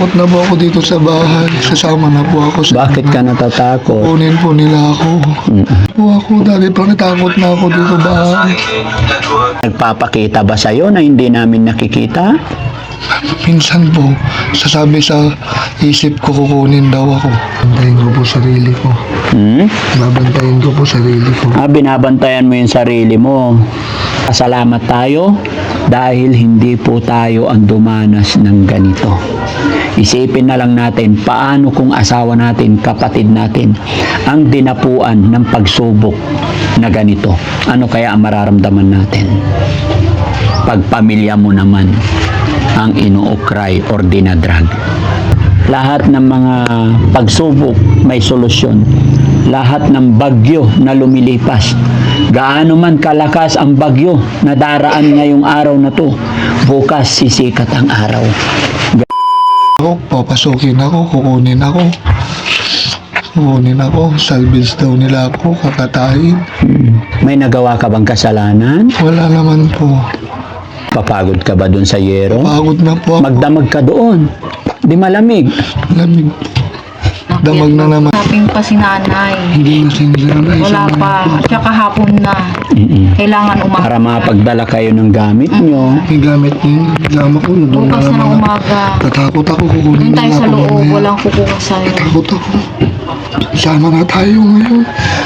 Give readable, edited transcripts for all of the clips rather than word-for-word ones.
Natatakot na po ako dito sa bahay. Sasama na po ako sa... Bakit ka natatakot? Kunin po nila ako. Po ako, dati pa natakot na ako dito sa bahay. Nagpapakita ba sa'yo na hindi namin nakikita? Minsan po, sasabi sa isip ko kukunin daw ako. Bantayin ko po sarili ko. Babantayin ko po sarili ko. Binabantayan mo yung sarili mo. Pasalamat tayo dahil hindi po tayo ang dumanas ng ganito. Isipin na lang natin paano kung asawa natin, kapatid natin, ang dinapuan ng pagsubok na ganito. Ano kaya ang mararamdaman natin? Pagpamilya mo naman ang inuukray or dinadrag. Lahat ng mga pagsubok may solusyon. Lahat ng bagyo na lumilipas. Gaano man kalakas ang bagyo na daraan ngayong araw na to, bukas sisikat ang araw. Ako, papasukin ako, kukunin ako. Kukunin ako, salvage daw nila ako, kakatayin. May nagawa ka bang kasalanan? Wala naman po. Papagod ka ba dun sa yero? Pagod na po ako. Magdamag ka doon. Di malamig. Lamig. Damag na naman. Naping pa si nanay. Hindi na sinanay. Wala pa. At saka hapon na. Kailangan umaga. Para mapagdala kayo ng gamit nyo. May gamit niyo. Gama ko. Doon na Bukas na ng naman. umaga. Tatakot ako, kukunin Doon tayo nila sa ako loob. mamaya. Walang kukuha sa'yo. Takot ako. Sama na tayo ngayon.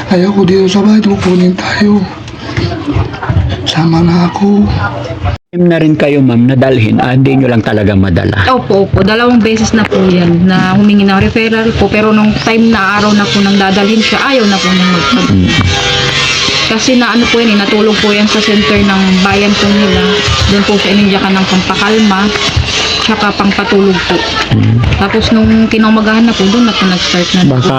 Ayaw ko dito sa bahay. Kukunin tayo. Sama na ako. Na rin kayo ma'am na dalhin, hindi nyo lang talaga madala. Opo. Dalawang beses na po yan na humingi ng referral po. Pero nung time na araw na po nang dadalhin siya, ayaw na po nang magpag. Kasi na ano po yan, natulog po yan sa center ng bayan po nila. Doon po sa inindiyakan ng pampakalma. Tsaka pangpatulog po. Tapos nung kinamagahan na po, doon na po nag-start na. Baka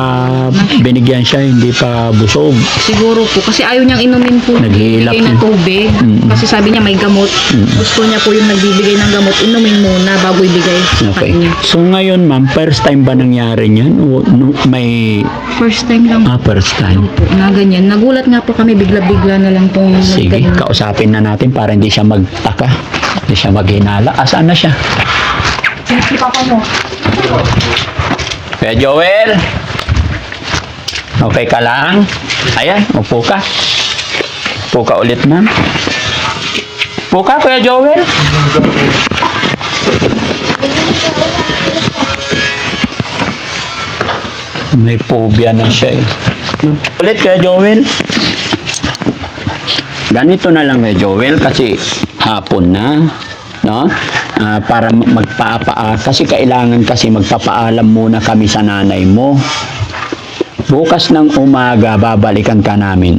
binigyan siya, hindi pa busog. Siguro po. Kasi ayaw niyang inumin po. Naghihilap Nagbibigay ng na. tubig. Kasi sabi niya may gamot. Gusto niya po yung nagbibigay ng gamot. Inumin muna bago ibigay sa Okay. kanya. So ngayon ma'am, first time ba nangyari niyan? O, may First time lang first time. po na ganyan. Nagulat nga po kami. Bigla-bigla na lang pong Sige, nagganyan. kausapin na natin para hindi siya magtaka. Hindi siya maghinala. Asaan na siya? Si Papa mo. Kuya Joel? Okay ka lang? Ayan, upo ka. Upo ka ulit ma'am. Upo ka, Kuya Joel. May phobia na siya eh. Ulit, Kuya Joel. Ganito na lang, Kuya Joel, kasi hapon na. No? Para kasi kailangan kasi magpapaalam muna kami sa nanay mo. Bukas ng umaga, babalikan ka namin.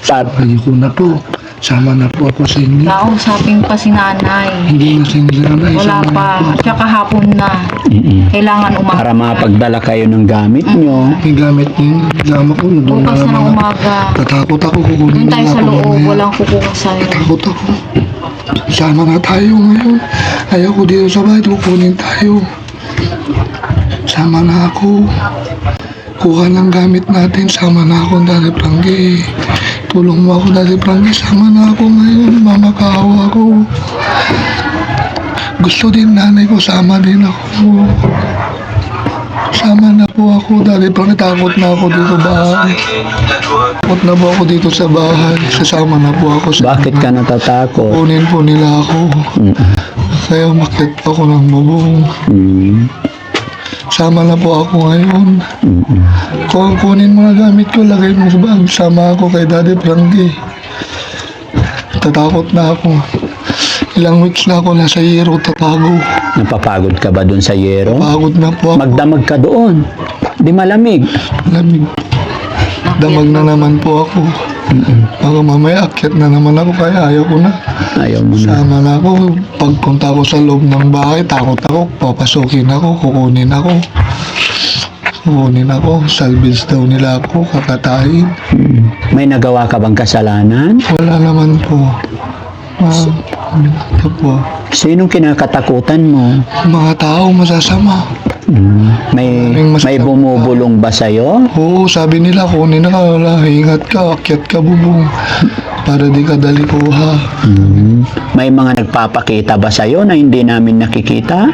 Ayoko na po. Sama na po ako sa inyo. Kausapin pa si nanay. Hindi na sinanay. Wala pa. At saka hapon na. Kailangan umaga. Para mapagdala kayo ng gamit nyo. May gamit niyo. Gama ko. Doon na Bukas na ng naman. umaga. Tatakot ako, kukunin Doon tayo nila sa ako loob. mamaya. Walang kukuha sa'yo. Takot ako. Sama na tayo ngayon. Ayaw ko dito sa bahay. Kukunin tayo. Sama na ako. Kuha ng gamit natin. Sama na ako, Daddy Frankie. Tulong mo ako, Daddy Frankie. Sama na ako ngayon. Mamakahawa ako. Gusto din nanay ko. Sama din ako. Sama na po ako, Daddy Frankie. Takot na ako dito sa bahay. Takot na po ako dito sa bahay. Sasama na po ako sa... Bakit ka natatakot? Kunin po nila ako. Kaya umakyat po ako ng bubong. Sama na po ako ngayon. Kung kunin mga gamit ko, lagay mo sa bag. Sama ako kay Daddy Frankie. Tatakot na ako. Ilang weeks na ako nasa Hero, tatago. Napapagod ka ba dun sa yero? Pagod na po ako. Magdamag ka doon. Di malamig. Lamig. Damag na naman po ako. Baka mamaya akyat na naman ako, kaya ayaw ko na. Ayaw mo na. Sama na ako. Pagpunta ko sa loob ng bahay, takot ako. Papasukin ako, kukunin ako. Kukunin ako. Salvage daw nila ako, kakatayin. May nagawa ka bang kasalanan? Wala naman po. Ito po. Sinong kinakatakutan mo? Mga tao masasama. May bumubulong ba sa'yo? Oo, sabi nila, kunin na ka. Wala, ingat ka, akyat ka bubong. Para di ka dalikuha. May mga nagpapakita ba sa'yo na hindi namin nakikita?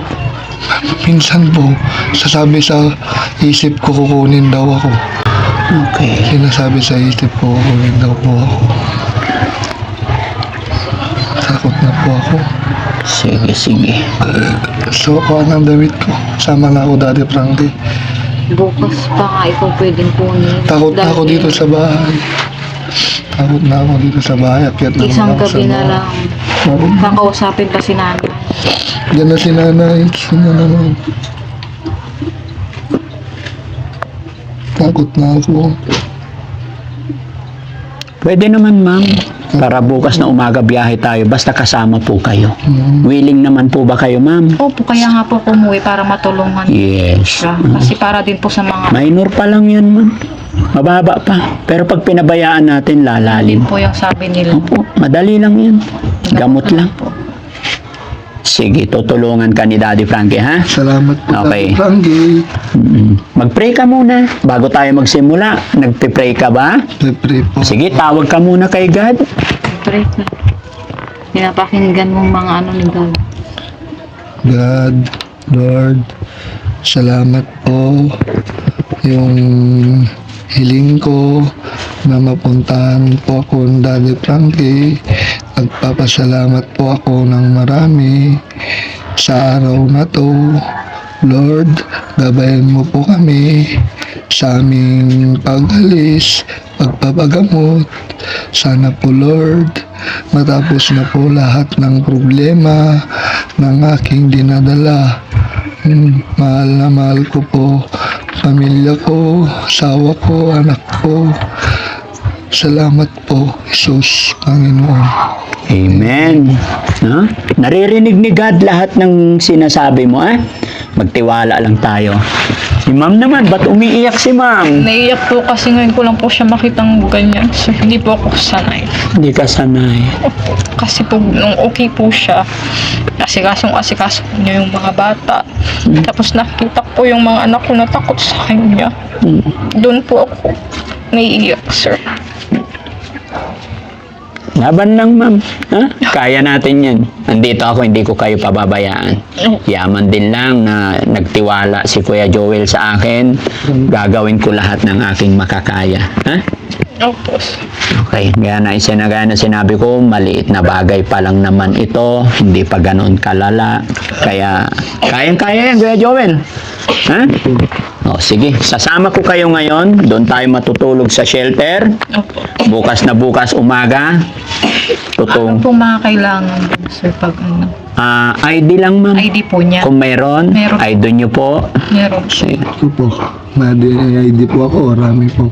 minsan po, sasabi sa isip ko kukunin daw ako. Okay. Sinasabi sa isip ko kukunin daw po ako. Takot na po ako. Sige, sige. So, ako ang damit ko. Sama na ako, Daddy Frankie. Bukas pa nga ikaw pwedeng kunin. Takot na ako dito sa bahay. Takot na ako dito sa bahay. Akyat na Isang ako sa gabi na bahay. lang. Takot na. Kakausapin pa si nanay. Diyan na si nanay. Sino naman? Takot na ako. Pwede naman, ma'am. Para bukas na umaga biyahe tayo. Basta kasama po kayo. Willing naman po ba kayo, ma'am? Opo, kaya nga po umuwi para matulungan Yes. siya. Kasi para din po sa mga Minor pa lang yan, ma'am. Mababa pa. Pero pag pinabayaan natin, lalalim. po yung sabi nila. Opo, madali lang yan. Gamot lang. po. Sige, tutulungan ka ni Daddy Frankie, ha? Salamat po, Okay. Daddy Frankie. Mag-pray ka muna. Bago tayo magsimula, nagpe-pray ka ba? Pray po. Sige, tawag ka muna kay God. Pray ka. Pinapakinggan mong mga ano ni God. God, Lord, salamat po yung hiling ko na mapuntahan po ako ng Daddy Frankie. Nagpapasalamat po ako ng marami sa araw na to. Lord, gabayan mo po kami sa aming pag-alis, pagpapagamot. Sana po, Lord, matapos na po lahat ng problema ng aking dinadala. Mahal na mahal ko po pamilya ko, asawa ko, anak ko. Salamat po, Jesus, Panginoon. Amen. No? Naririnig ni God lahat ng sinasabi mo, eh? Magtiwala lang tayo. Si ma'am naman, ba't umiiyak si ma'am? Naiiyak po kasi ngayon ko lang po siya makitang ganyan. So, hindi po ako sanay. Hindi ka sanay. Kasi po, nung okay po siya, asikaso po niya yung mga bata. Tapos nakita ko po yung mga anak ko na takot sa kanya. Doon po ako naiiyak, sir. Laban lang, ma'am. Ha? Kaya natin yan. Andito ako, hindi ko kayo pababayaan. Yaman din lang na nagtiwala si Kuya Joel sa akin. Gagawin ko lahat ng aking makakaya. Ha? Opo, sir. Okay, gaya na sinabi ko, maliit na bagay pa lang naman ito, hindi pa ganoon kalala. Kaya, kayang-kaya yan, Kuya Joel. Ha? O, sige, sasama ko kayo ngayon. Doon tayo matutulog sa shelter. Opo. Bukas na bukas umaga. Ano Tutong. pong mga kailangan, sir, pag ano? ID lang, ma'am. ID po niya. Kung mayroon, Meron. ID nyo po. Meron. Sige. Ito po, may ID po ako, marami po.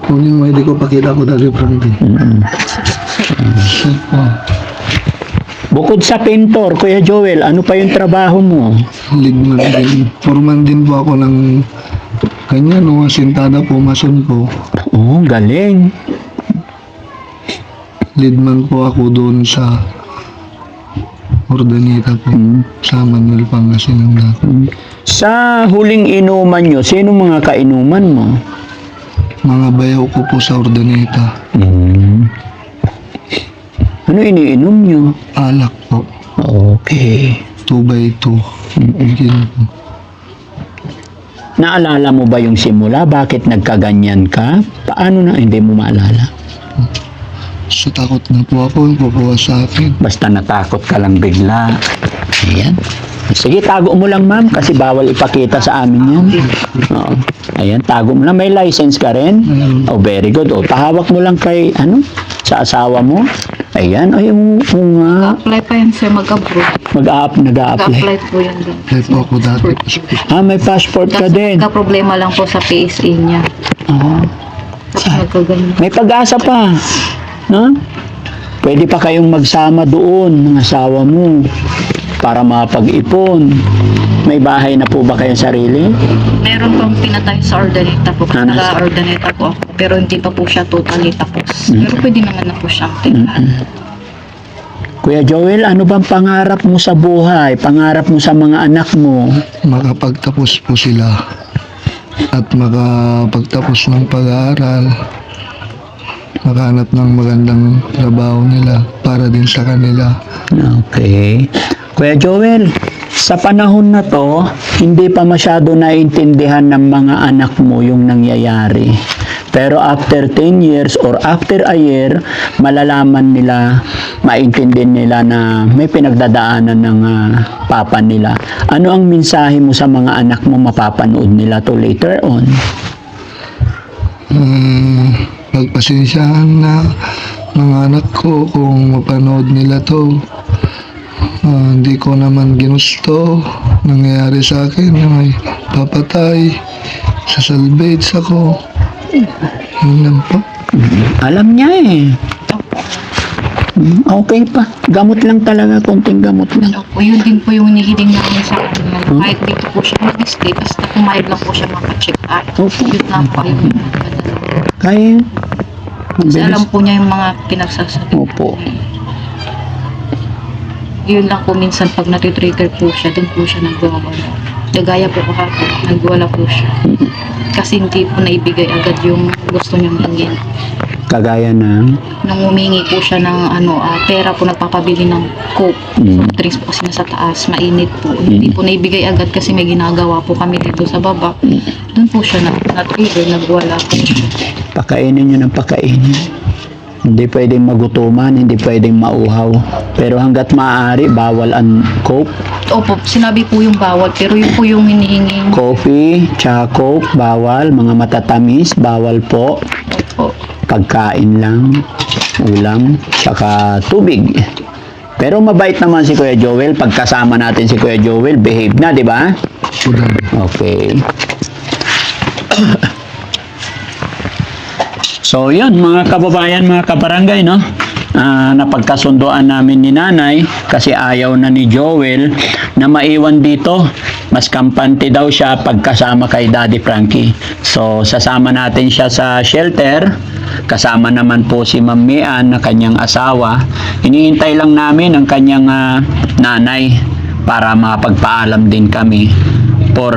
Kung yung ID ko, pakita ko, Daddy Frankie. Ito po. Bukod sa pintor, Kuya Joel, ano pa yung trabaho mo? Ligman din. Foreman din po ako ng kanya, no, asintada po, mason po. Oh, galing. Leadman po ako doon sa Ordaneta po, sa Manuel Pangasinan dati. Sa huling inuman nyo, sino mga kainuman mo? Mga bayaw ko po sa Ordaneta. Ano iniinom nyo? Alak po, Okay. 2x2. Yun po. Naalala mo ba yung simula? Bakit nagkaganyan ka? Paano na hindi mo maalala? So takot na po ako, pupuwas sa akin. Basta natakot ka lang bigla. Ayan. Sige, tago mo lang, ma'am, kasi bawal ipakita sa amin yan. Oo. Ayan, tago mo lang. May license ka rin? Oh, very good. O, pahawak mo lang kay, sa asawa mo. Ayan, ay, nga. Apply pa yan, sir, mag-abroad. Nag-a-apply. Mag-apply po yan. Kaya po ako dati. May passport ka Kasi din. problema lang po sa PSA niya. Oo. Tapos nagkaganyan. May pag-asa pa. No? Pwede pa kayong magsama doon ng asawa mo para mapag-ipon. May bahay na po ba kayong sarili? Meron pong pinatay sa Ordaneta po. Kasi Ano? nag-Ordaneta po ako. Pero hindi pa po siya totally tapos. Pero pwede naman na po siyang tingnan. Kuya Joel, ano bang pangarap mo sa buhay? Pangarap mo sa mga anak mo? Makapagtapos po sila at makapagtapos ng pag-aaral, makahanap ng magandang trabaho nila para din sa kanila. Okay. Kuya Joel, Sa panahon na to, hindi pa masyado naiintindihan ng mga anak mo yung nangyayari. Pero after 10 years or after a year, malalaman nila, maintindihan nila na may pinagdadaanan ng papa nila. Ano ang mensahe mo sa mga anak mo mapapanood nila to later on? Pagpasensyahan na mga anak ko kung mapanood nila to. Hindi ko naman ginusto nangyayari sa akin na may papatay sa salvage ako. Yun lang po. Alam niya eh. Okay pa. Gamot lang talaga. Konting gamot lang. Opo, yun din po yung hinihiling namin sa kanya. Kahit dito po siya mag-stay, basta pumayag lang po siya makacheck up. Opo. Yun lang po yung Kaya, kasi alam po niya yung mga pinagsasabi. Opo. Yun lang po minsan pag natitrigger po siya, doon po siya nagwawala. Gaya po kahapon, nagwala po siya. Kasi hindi po naibigay agad yung gusto niyang hingin. Kagaya ng Nung humingi po siya ng pera po, nagpapabili ng coke. Soft drinks po kasi nasa taas, mainit po. Hindi po naibigay agad kasi may ginagawa po kami dito sa baba. Doon po siya na-trigger, nagwala po siya. pakainin nyo ng pakainin. Hindi pwedeng magutuman, hindi pwedeng mauhaw. Pero hanggat maaari, bawal ang coke, Opo, sinabi po yung bawal, pero yun po yung hinihingi. coffee, tsaka coke, bawal. Mga matatamis, bawal po. Opo. Pagkain lang, ulam, tsaka tubig. Pero mabait naman si Kuya Joel. Pagkasama natin si Kuya Joel, behave na, di ba? Okay. So, yun, mga kababayan, mga kabarangay, no? Napagkasundoan namin ni nanay kasi ayaw na ni Joel na maiwan dito. Mas kampante daw siya pagkasama kay Daddy Frankie. So, sasama natin siya sa shelter. Kasama naman po si Ma'am Mian na kanyang asawa. Hinihintay lang namin ang kanyang nanay para makapagpaalam din kami. For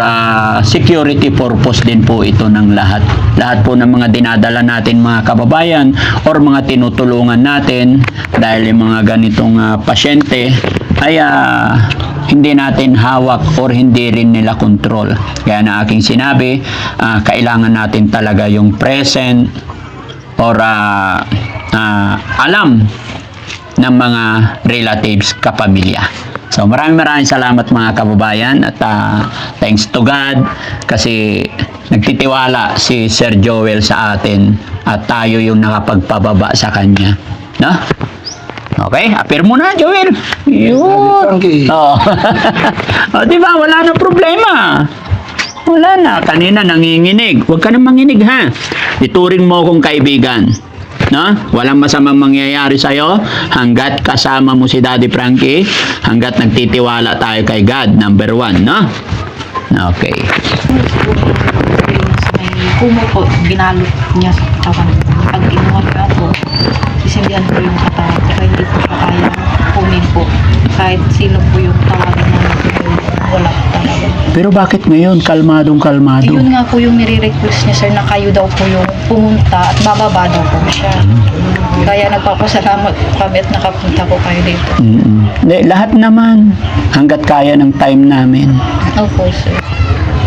security purpose din po ito ng lahat. Lahat po ng mga dinadala natin mga kababayan or mga tinutulungan natin dahil yung mga ganitong pasyente ay hindi natin hawak or hindi rin nila control. Kaya na aking sinabi, kailangan natin talaga yung present or alam ng mga relatives, kapamilya. So maraming salamat mga kababayan at thanks to God kasi nagtitiwala si Sir Joel sa atin at tayo yung nakapagpababa sa kanya. No? Okay, appear mo na Joel. Yun. Okay. Oh. O, di ba? Wala na problema. Wala na. Kanina nanginginig. Huwag ka na manginig ha. Ituring mo akong kaibigan. No? Walang masamang mangyayari sa'yo hanggat kasama mo si Daddy Frankie, hanggat nagtitiwala tayo kay God, number 1, no? Okay. Kumo po, binalot niya sa katawan. Pag kinuha niya ako, sisindihan ko yung katawan. Kaya hindi po siya kaya kunin po. Kahit sino po yung tawagan na wala po talaga. Pero bakit ngayon kalmadong kalmado? Yun nga po yung nire-request niya, sir, na kayo daw po yung pumunta at bababa daw po siya. Kaya nagpapasalamat po kami at nakapunta po kayo dito. Lahat naman hanggat kaya ng time namin. Opo, sir.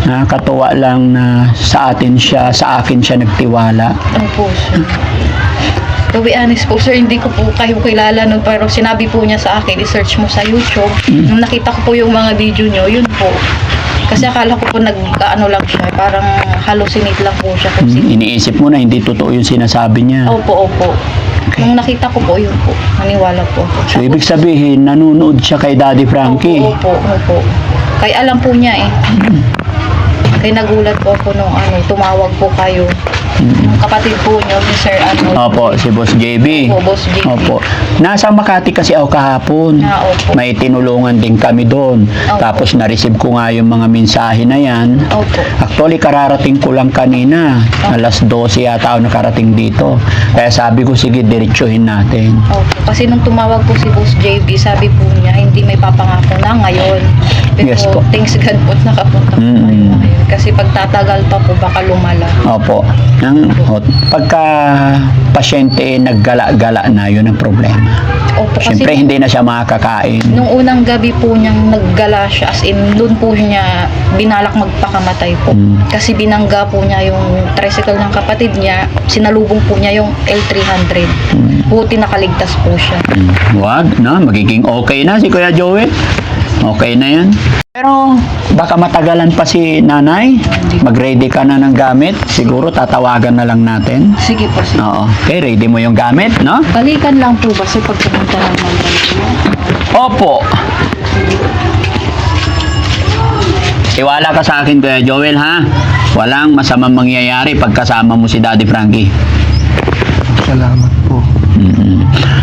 Nakakatuwa lang na sa akin siya, sa akin siya nagtiwala. Opo, sir. To be honest po, sir, hindi ko po kayo kilala nun, pero sinabi po niya sa akin, i-search mo sa YouTube. Nung nakita ko po yung mga video niyo, yun po. Kasi akala ko po nag-ano lang siya, parang hallucinate lang po siya. Kung Iniisip mo na hindi totoo yung sinasabi niya. Opo, opo. Okay. Nung nakita ko po, yun po. Maniwala po ako. So, ibig sabihin, nanonood siya kay Daddy Frankie. Opo, opo. Kaya alam po niya eh. Kaya nagulat po ako nung tumawag po kayo. Yung kapatid po niyo, si Sir Opo, si Boss JB. Opo, Boss JB. Opo. Nasa Makati kasi ako kahapon. Opo. May tinulungan din kami doon. Opo. Tapos na-receive ko nga yung mga mensahe na yan. Opo. Actually, kararating ko lang kanina. Alas 12 yata ako nakarating dito. Kaya sabi ko, sige, diretsuhin natin. Opo. Kasi nung tumawag po si Boss JB, sabi po niya, hindi may papangako na ngayon. Pero Yes po. thanks God po, nakapunta po kayo ngayon. Kasi kasi pag tatagal pa po baka lumala. Opo. Pagka pasyente naggala-gala na, yun ang problema. Opo, kasi Siyempre, hindi na siya makakain. nung unang gabi po niyang naggala siya, as in, doon po niya binalak magpakamatay po. Kasi binangga po niya yung tricycle ng kapatid niya, sinalubong po niya yung L300. Buti nakaligtas po siya. Wag, no? Magiging okay na si Kuya Joel. Okay na yan. Pero baka matagalan pa si nanay. Mag-ready ka na ng gamit. Siguro tatawagan na lang natin. Sige po, sige. Oo. Okay, ready mo yung gamit, no? Balikan lang po ba sa pagkapunta ng mga Opo. Tiwala ka sa akin, Kuya Joel, ha? Walang masamang mangyayari pagkasama mo si Daddy Frankie. Salamat po.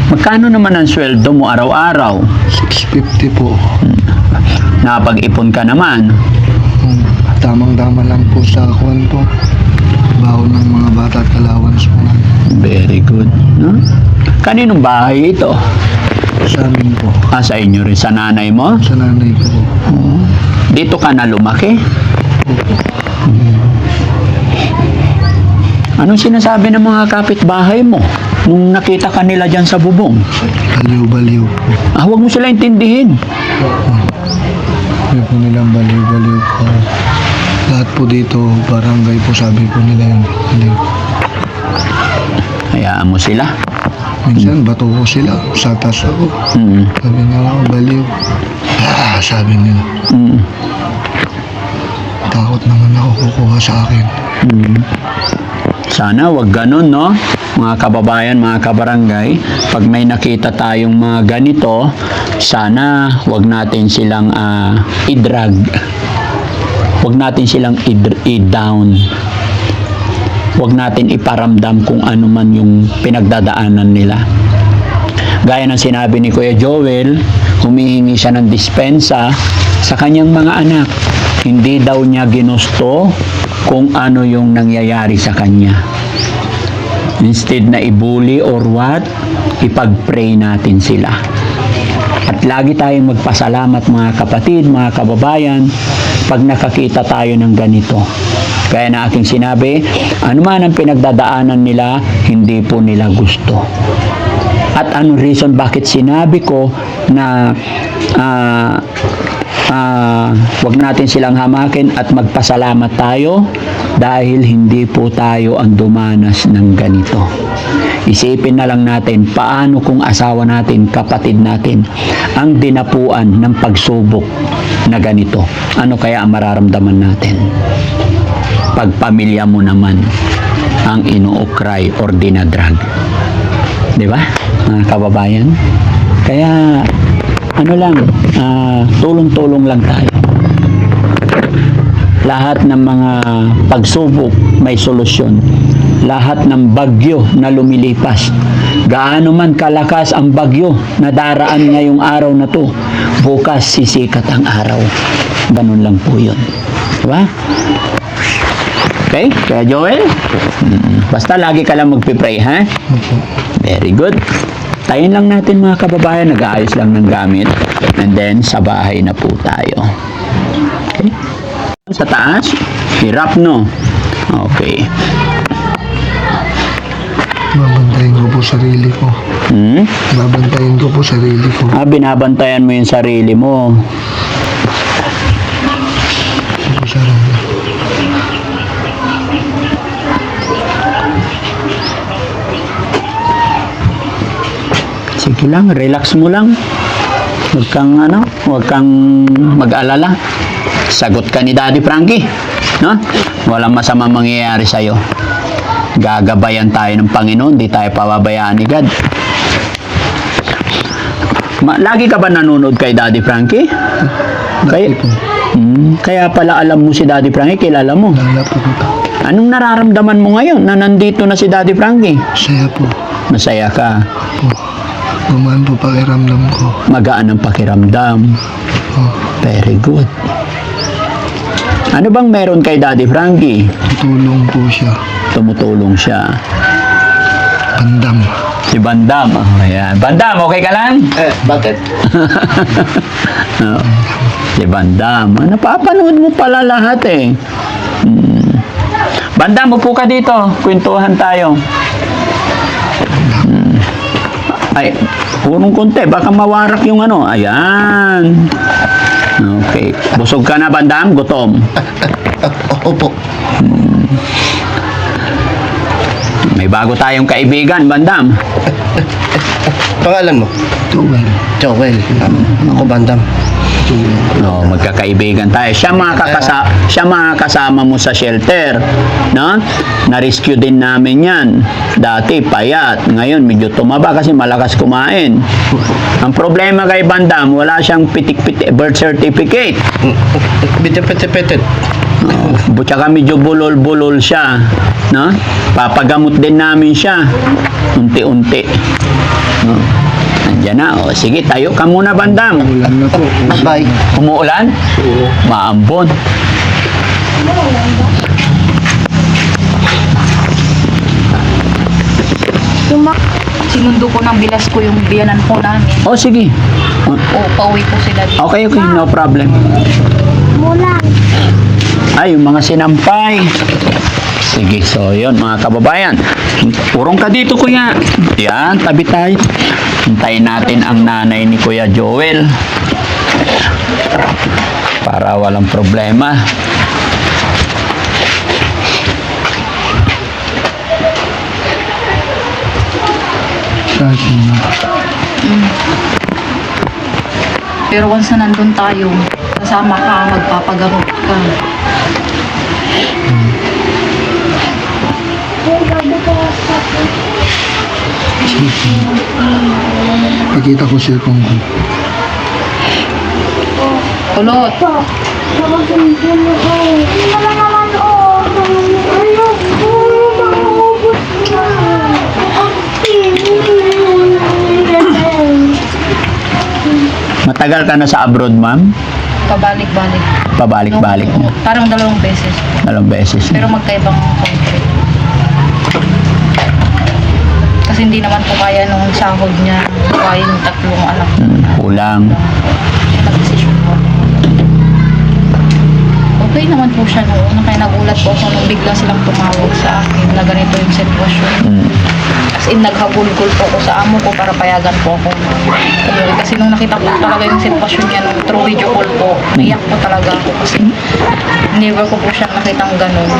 Magkano naman ang sweldo mo araw-araw? 650 po. Napag-ipon ka naman. Tamang-tama lang po sa kwan po. Baon ng mga bata at allowance po namin. Very good, no? Kaninong bahay ito? Sa amin po. Sa inyo rin, sa nanay mo? Sa nanay ko po. Dito ka na lumaki? Anong sinasabi ng mga kapitbahay mo nung nakita ka nila dyan sa bubong? Baliw-baliw po. Huwag mo sila intindihin. Sabi po nilang baliw-baliw po. Lahat po dito, barangay po, sabi po nila yun. Baliw. Hayaan mo sila. Minsan, bato ko sila. Satas ako. Sabi nila ako, baliw. Sabi nila. Takot naman ako kukuha sa akin. Sana wag ganun, no? Mga kababayan, mga kabarangay, pag may nakita tayong mga ganito, sana wag natin silang i-drag. Wag natin silang i-down. Wag natin iparamdam kung ano man yung pinagdadaanan nila. Gaya ng sinabi ni Kuya Joel, humihingi siya ng dispensa sa kanyang mga anak. Hindi daw niya ginusto kung ano yung nangyayari sa kanya. Instead na ibuli or what, ipag-pray natin sila. At lagi tayong magpasalamat mga kapatid, mga kababayan, pag nakakita tayo ng ganito. Kaya na aking sinabi, anuman ang pinagdadaanan nila, hindi po nila gusto. At anong reason bakit sinabi ko na wag natin silang hamakin at magpasalamat tayo dahil hindi po tayo ang dumanas ng ganito. Isipin na lang natin paano kung asawa natin, kapatid natin ang dinapuan ng pagsubok na ganito. Ano kaya ang mararamdaman natin? Pag pamilya mo naman ang inuukray or dinadrag. Di ba, mga kababayan? Kaya ano lang, tulong-tulong lang tayo. Lahat ng mga pagsubok may solusyon. Lahat ng bagyo na lumilipas. Gaano man kalakas ang bagyo na daraan ngayong araw na to, bukas sisikat ang araw. Ganun lang po yun. Diba? Okay? Kaya Joel, basta lagi ka lang magpipray, ha? Very good. Tayin lang natin mga kababayan, nag-aayos lang ng gamit. And then, sa bahay na po tayo. Okay? Sa taas, hirap, no? Okay. Babantayin ko po sarili ko. Babantayin ko po sarili ko. Binabantayan mo yung sarili mo. Po sarili. Sige lang, relax mo lang. Huwag kang mag-alala. Sagot ka ni Daddy Frankie, no? Walang masamang mangyayari sa'yo. Gagabayan tayo ng Panginoon, di tayo pababayaan ni God. Lagi ka ba nanonood kay Daddy Frankie? Kaya pala alam mo si Daddy Frankie, kilala mo. Lala po dito. Anong nararamdaman mo ngayon na nandito na si Daddy Frankie? Saya po. Masaya ka. Po. Gumaan po pakiramdam ko. Magaan ang pakiramdam. Very good. Ano bang meron kay Daddy Frankie? Tulong po siya. Tumutulong siya. Bandam. Si Bandam. Ayan. Bandam, okay ka lang? Bakit? Si Bandam. Napapanood mo pala lahat eh. Bandam, upo ka dito. Kwentuhan tayo. Ay, purong konti. Baka mawarak yung ano. Ayan. Okay. Busog ka na, Bandam? Gutom? Opo. May bago tayong kaibigan, Bandam. Pangalan mo? Joel. Ako Bandam. No, magkakaibigan tayo. Siya mga kasama mo sa shelter, no? Na-rescue din namin 'yan. Dati payat, ngayon medyo tumaba kasi malakas kumain. Ang problema kay Bandam, wala siyang birth certificate. Bitit. Tsaka medyo bulol-bulol siya, no? Papagamot din namin siya unti-unti. No? Nandiyan na. O, sige, tayo ka muna, Bandam. Ulan na po. Bye. Umuulan? Oo. Maambon. Sinundo ko ng bilas ko yung biyanan po namin. O, sige. O, pauwi po sila dito. Okay, no problem. Ay, yung mga sinampay. Sige, so yun mga kababayan. Purong ka dito, kuya. Yan, tabi tayo. Hintayin natin ang nanay ni Kuya Joel. Para walang problema. Pero once na nandun tayo, kasama ka, magpapagamot ka. Pakita ko siya kung Kulot. Matagal ka na sa abroad, ma'am? Pabalik-balik. Pabalik-balik na. Parang 2 beses. 2 beses na. Pero magkaibang country. Kasi hindi naman po kaya nung sahod niya, kaya yung 3 anak. Kulang. Nag-decision po. Okay naman po siya noon. Kaya nagulat po ako nung bigla silang tumawag sa akin na ganito yung sitwasyon. As in, naghabulgol po ako sa amo ko para payagan po ako. Umuwi. Kasi nung nakita ko talaga yung sitwasyon niya nung through video call po, naiyak po talaga ako kasi never ko po siya nakitang ganun.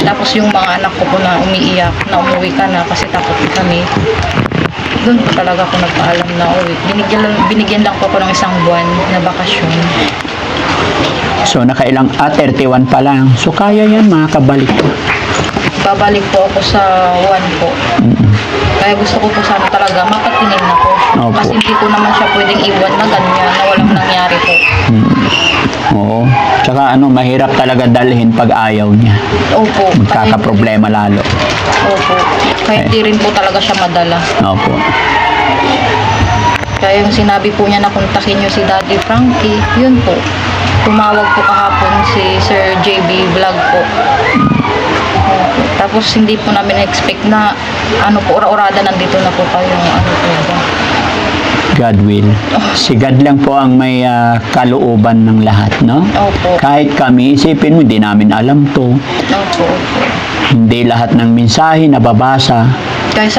Tapos yung mga anak ko po na umiiyak na umuwi ka na kasi takot kami. Doon po talaga ako nagpaalam na uwi. Binigyan lang po ako ng 1 buwan na bakasyon. So, 31 pa lang. So, kaya yan, makakabalik ko. Babalik po ako sa 1 po. Kaya gusto ko po sana talaga mapatingin na po. Opo. Kasi hindi ko naman siya pwedeng iwan na ganyan na walang nangyari po. Oo. Tsaka mahirap talaga dalhin pag ayaw niya. Opo. Magkakaproblema lalo. Opo. Kaya hindi rin po talaga siya madala. Opo. Kaya yung sinabi po niya na kontakin niyo si Daddy Frankie, yun po. Tumawag po kahapon si Sir JB Vlog po. Tapos hindi po namin expect na ora-orada nandito na po kayo. Po. God will. Si God lang po ang may kalooban ng lahat, no? Opo. Kahit kami, isipin mo, hindi namin alam to. Opo. Hindi lahat ng mensahe nababasa. Kaya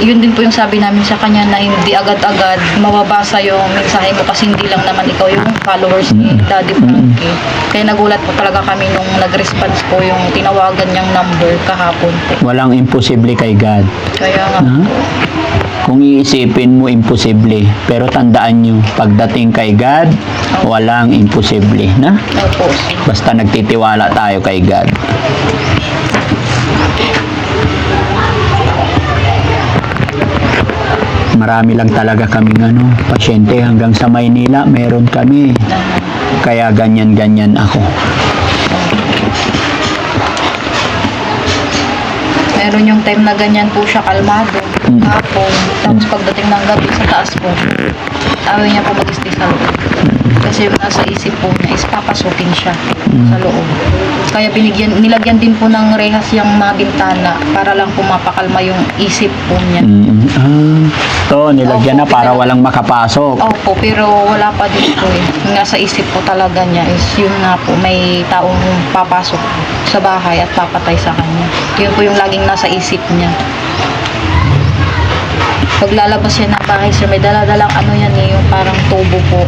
yun din po yung sabi namin sa kanya na hindi agad-agad mababasa yung mensahe mo kasi hindi lang naman ikaw yung followers ni Daddy Frankie. Kaya nagulat po talaga kami nung nag-response po yung tinawagan niyang number kahapon po. Walang imposible kay God. Kaya nga Ha? Kung iisipin mo, imposible. Pero tandaan nyo, pagdating kay God, walang imposible. Na? Opo. Basta nagtitiwala tayo kay God. Marami lang talaga kaming pasyente hanggang sa Maynila, meron kami. Kaya ganyan-ganyan ako. Meron yung time na ganyan po siya kalmado. Hapon. Tapos pagdating ng gabi sa taas po, ayaw niya po mag-stay sa loob. Kasi yung nasa isip po niya is papasukin siya sa loob. Kaya nilagyan din po ng rehas yung mga bintana para lang po mapakalma yung isip po niya. To, nilagyan na Opo, para pero- walang makapasok. Opo, pero wala pa din po eh. Yung nasa isip po talaga niya is yun nga po, may taong papasok sa bahay at papatay sa kanya. Yun po yung laging nasa isip niya. Pag lalabas siya ng bahay, sir, may daladalang ano yan eh, yung parang tubo po.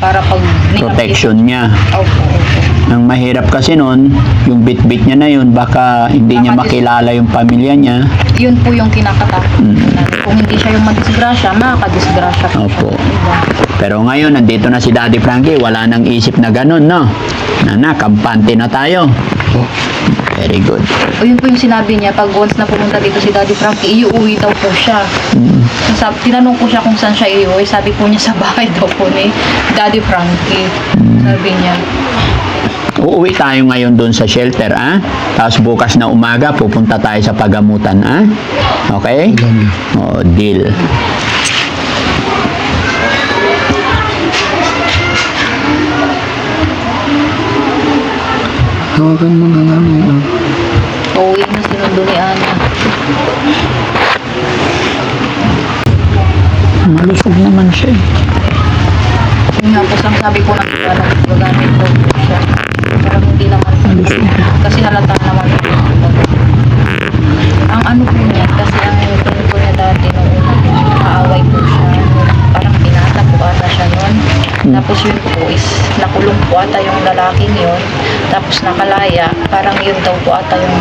Para pag Protection niya. Opo, opo. Ang mahirap kasi nun, yung bit-bit niya na yun, baka hindi niya makilala yung pamilya niya. Yun po yung kinakatakot natin. Kung hindi siya yung madisgrasya, makakadisgrasya po Opo. siya. Diba? Pero ngayon, nandito na si Daddy Frankie, wala nang isip na ganun, no? Kampante na tayo. Very good. O yun po yung sinabi niya, pag once na pumunta dito si Daddy Frankie, iuwi daw po siya. Tinanong ko siya kung saan siya iuwi, sabi po niya sa bahay daw po ni Daddy Frankie. Sabi niya. Uuwi tayo ngayon doon sa shelter, Tapos bukas na umaga, pupunta tayo sa pagamutan, Okay? O, deal. Tawagan mo na namin. Uwi na sinundo ni Ana. Malusog naman siya. Yun nga po, sabi ko na gagamit ko siya. Pero hindi naman. Kasi halata naman. Ang ano po niya, kasi ang ganito po niya dati nung una, kaaway po siya. Parang pinata po ata siya nun. Tapos yun po is, nakulong po ata yung lalaking yun. Tapos nakalaya, parang yun daw po ata yung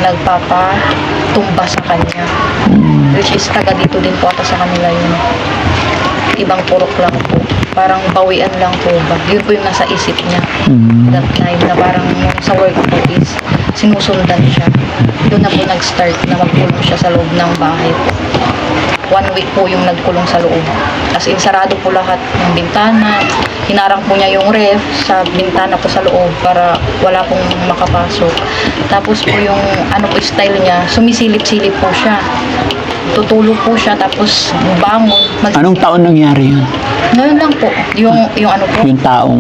nagpapatumba sa kanya. Which is taga dito din po ata sa kanila yun. Ibang purok lang po. Parang bawian lang po ba. Yun po yung nasa isip niya. That time na parang yung sa work po is sinusundan siya. Doon na po nag-start na magkulong siya sa loob ng bahay po. 1 week po yung nagkulong sa loob. As in, sarado po lahat ng bintana. Hinarang po niya yung ref sa bintana po sa loob para wala pong makapasok. Tapos po yung ano po style niya, sumisilip-silip po siya. Tutulog po siya tapos bangon. Anong taon nangyari yun? Ngayon lang po, yung ano po, Yung taong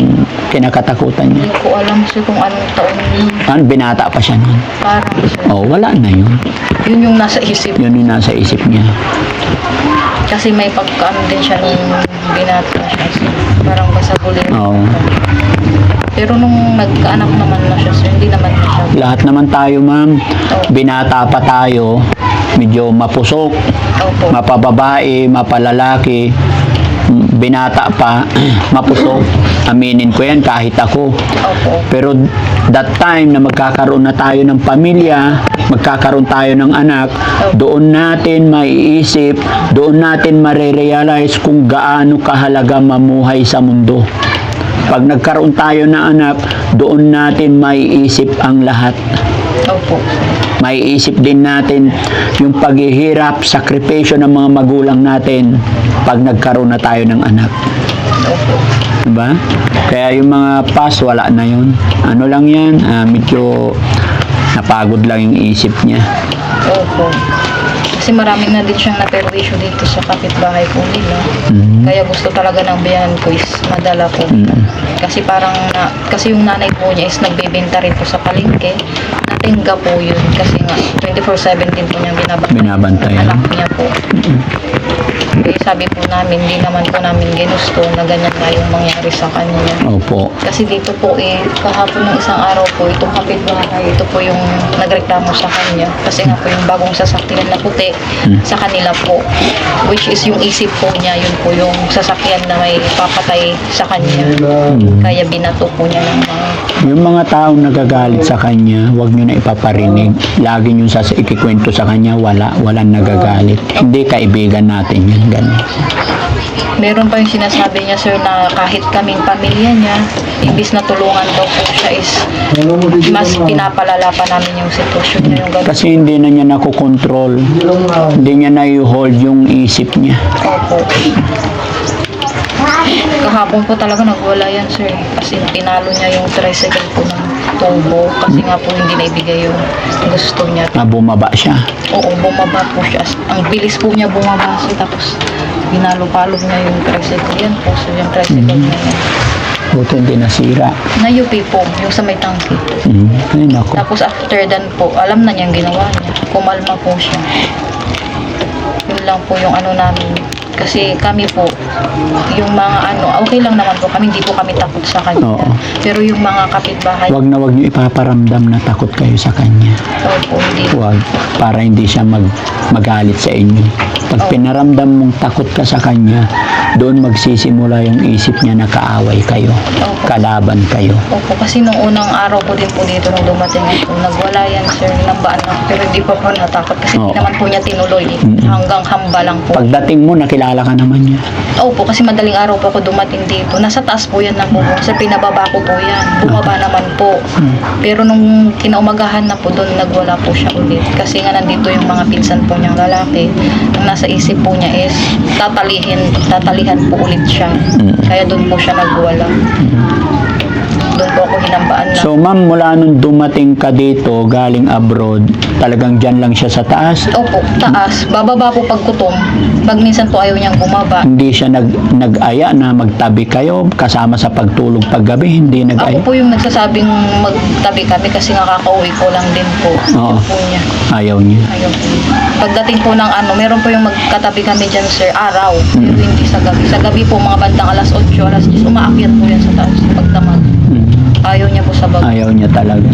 kinakatakutan niya. hindi ko alam sir kung anong taon yun. Binata pa siya nun. Parang sir, Oh, wala na yun. yun yung nasa isip. Yun yung nasa isip niya. Kasi may pagkaano din siya nung binata siya. Sir. Parang basagulin. Oo. Pero nung nagkaanak naman na siya, sir, hindi naman na siya. Lahat naman tayo, ma'am. Binata pa tayo. Medyo mapusok. Opo. Mapababae, mapalalaki. Binata pa. Mapusok. Aminin ko yan kahit ako. Opo. Pero that time na magkakaroon na tayo ng pamilya, magkakaroon tayo ng anak, doon natin maiisip, doon natin marerealize kung gaano kahalaga mamuhay sa mundo. Pag nagkaroon tayo ng anak, doon natin maiisip ang lahat. Opo. Maiisip din natin yung paghihirap, sakripisyo ng mga magulang natin pag nagkaroon na tayo ng anak. Opo. Diba? Kaya yung mga past, wala na yun. Ano lang yan, medyo napagod lang yung isip niya. Opo. Kasi maraming na din siyang naperwisyo dito sa kapitbahay po nila. Kaya gusto talaga ng biyanan ko is madala po. Kasi parang kasi yung nanay po niya is nagbebenta rin po sa palengke. Natingga po yun. Kasi nga 24/7 din po niyang Binabantayan. anak niya po. Kaya sabi po namin, hindi naman po namin ginusto na ganyan na yung mangyari sa kanya. Opo. Kasi dito po kahapon ng isang araw po, itong kapitbahay, ito po yung nagreklamo sa kanya. Kasi nga po yung bagong sasakyan na puti sa kanila po. Which is yung isip po niya, yun po yung sasakyan na may papatay sa kanya. Kaya binato po niya ng mga... Yung mga taong nagagalit sa kanya, huwag nyo na ipaparinig. Lagi nyo ikikwento sa kanya, walang nagagalit. Hindi kaibigan natin yan, ganun. Meron pa yung sinasabi niya, sir, na kahit kaming pamilya niya, imbis na tulungan daw po siya is mas pinapalala pa namin yung sitwasyon niya, yung ganun. Kasi hindi na niya nakokontrol. Hindi niya na-hold yung isip niya. Opo. Kahapon po talaga nagwala yan, sir. Kasi tinalo niya yung tricycle po ng tubo. Kasi nga po hindi naibigay yung gusto niya. Bumaba siya. Oo, bumaba po siya. Ang bilis po niya bumaba siya. Tapos binalo-palog niya yung tricycle. Yan po, so yung tricycle niya yan. Buti hindi nasira. Na-UP po, yung sa may tangke. Ay, nako. Tapos after then po, alam na niyang ginawa niya. Kumalma po siya. Yun lang po yung ano namin. Kasi kami po, yung mga ano, okay lang naman po kami, hindi po kami takot sa kanya. Oo. Pero yung mga kapitbahay, Wag na wag niyo ipaparamdam na takot kayo sa kanya. po, hindi po. Wag. Para hindi siya magalit sa inyo. Pag Oo. pinaramdam mong takot ka sa kanya, doon magsisimula yung isip niya na kaaway kayo. Opo. Kalaban kayo. Opo, kasi nung unang araw ko din po dito nung dumating ako, nagwala yan sir, nambaan ako. Pero hindi pa po natakot kasi Oo. hindi naman po niya tinuloy. Hanggang hamba lang po. Pagdating mo, nakilala ka naman niya. Opo, kasi madaling araw po ako dumating dito. Nasa taas po yan ng bubong. Sa pinababa ko po yan. Bumaba naman po. Pero nung kinaumagahan na po doon, nagwala po siya ulit. Kasi nga nandito yung mga pinsan po niyang lalaki. Ang nasa isip po niya is tatalihan po ulit siya. Kaya doon po siya nagwala. Doon po ako hinambaan na. So ma'am, mula nung dumating ka dito, galing abroad, talagang dyan lang siya sa taas? Opo, taas. Bababa po pagkutom. Pag minsan po ayaw niyang bumaba. Hindi siya nag-aya na magtabi kayo kasama sa pagtulog paggabi? Hindi Ako nag-aya? po yung nagsasabing magtabi kami kasi nakakauwi ko lang din po. Oo. Yun po niya. Ayaw niya. Ayaw po. Pagdating po ng ano, meron po yung magkatabi kami dyan sir, araw. Pero hindi sa gabi. Sa gabi po, mga bandang alas 8, alas 10, umaakyat po yan sa taas pagdamag. Ayaw niya po sa bag. Ayaw niya talaga.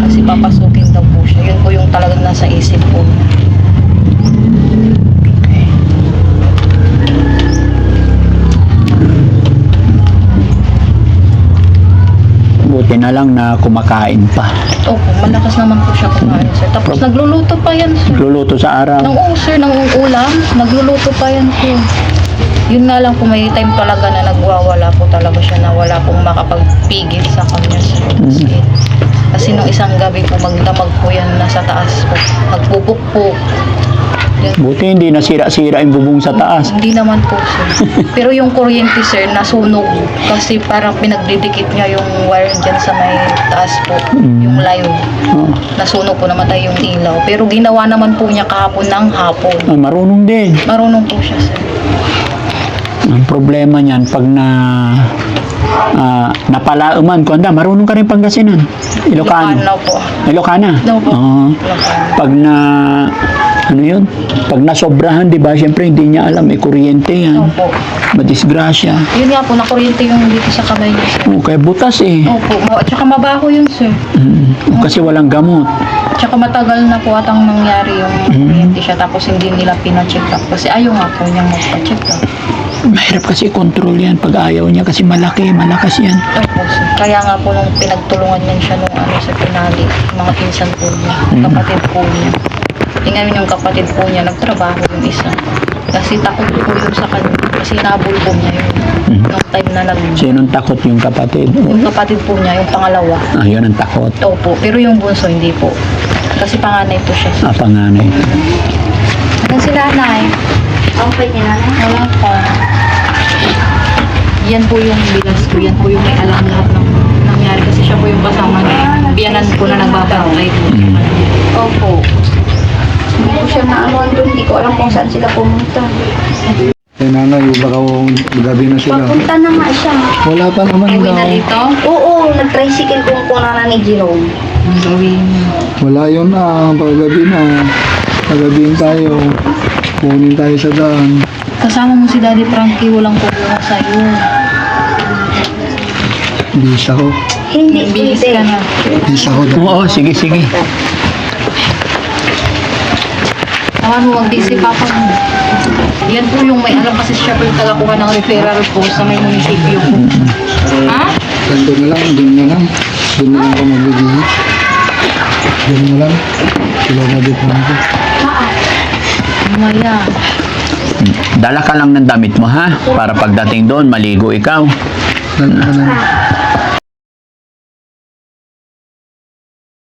Kasi papasukin daw po siya. Yun po yung talagang nasa isip po niya. Buti na lang na kumakain pa. Opo, malakas naman po siya kumain sir. Tapos nagluluto pa yan sir. Luluto sa araw. Sir, ng ulam, nagluluto pa yan sir. Yun nga lang po, may time talaga na nagwawala po talaga siya na wala pong makapagpigil sa kanya sir. Kasi nung isang gabi po, magdamag po yan nasa taas po. Magbubuk po. Yan. Buti hindi nasira-sira yung bubong sa taas. Hindi naman po sir. Pero yung kuryente sir, nasunog. Kasi parang pinagdidikit niya yung wire dyan sa may taas po. Yung live. Oh. Nasunog po, namatay yung ilaw. Pero ginawa naman po niya kahapon ng hapon. Ah, marunong din. Marunong po siya sir. Ang problema niyan, pag napalauman ko, marunong ka rin Pangasinan. Ilocano. Ilocano po. Ilocana? No po. Oo. Ilocano. Pag ano yun? Pag nasobrahan, di ba? Siyempre, hindi niya alam, may kuryente yan. Opo. Madisgrasya. Yun nga po, nakuryente yung dito sa kamay niya sir. Kaya butas eh. Opo. At saka mabaho yun sir. Kasi walang gamot. Tsaka matagal na po atang nangyari yung kuryente siya. Tapos hindi nila pina-check up. Kasi ayaw nga po niyang magpa-check up. Mahirap kasi control yan pag ayaw niya kasi malakas yan. Opo sir. Kaya nga po nung pinagtulungan niyan siya nung ano sa pinali, mga pinsan po niya, kapatid po niya. Tingnan yung kapatid po niya, nagtrabaho yung isa. Kasi takot po yung sa kanya. Kasi nabulbog niya yun. Nung time na Sinong takot yung kapatid? yung kapatid po niya, yung pangalawa. Yun ang takot. Opo. Pero yung bunso, hindi po. Kasi panganay po siya. Panganay. Ano si nanay? Okay niya nanay? Wala pa. Yan po yung bilas ko. Yan po yung may alam lahat ng nangyari. Kasi siya po yung kasama niya. Biyanan ko na nagbabantay po. Opo. Hindi ko siya maamuan doon. Hindi ko alam kung saan sila pumunta. Eh nanay, baka gabi na sila. Papunta na nga siya. Wala pa naman Uwi na daw. dito? Oo, nag-tricycle kung na ni Jerome. Ang gawin. Wala yun na, paggabi na. Pagabihin tayo. Kunin tayo sa daan. Kasama mo si Daddy Frankie, walang kukuha sa'yo. Bis ako. Hindi, Bihis hindi. ka na. Bis ako daan. Oo, sige. Taman mo, mag-busy papa mo. Yan po yung may alam kasi siya po yung tagakuha ng referral po sa may munisipyo po. Ha? Doon na lang. Doon na lang ako magbibigay. Doon na lang. Sila na dito ako. Maya. Dala ka lang ng damit mo ha, para pagdating doon, maligo ikaw. Doon na lang.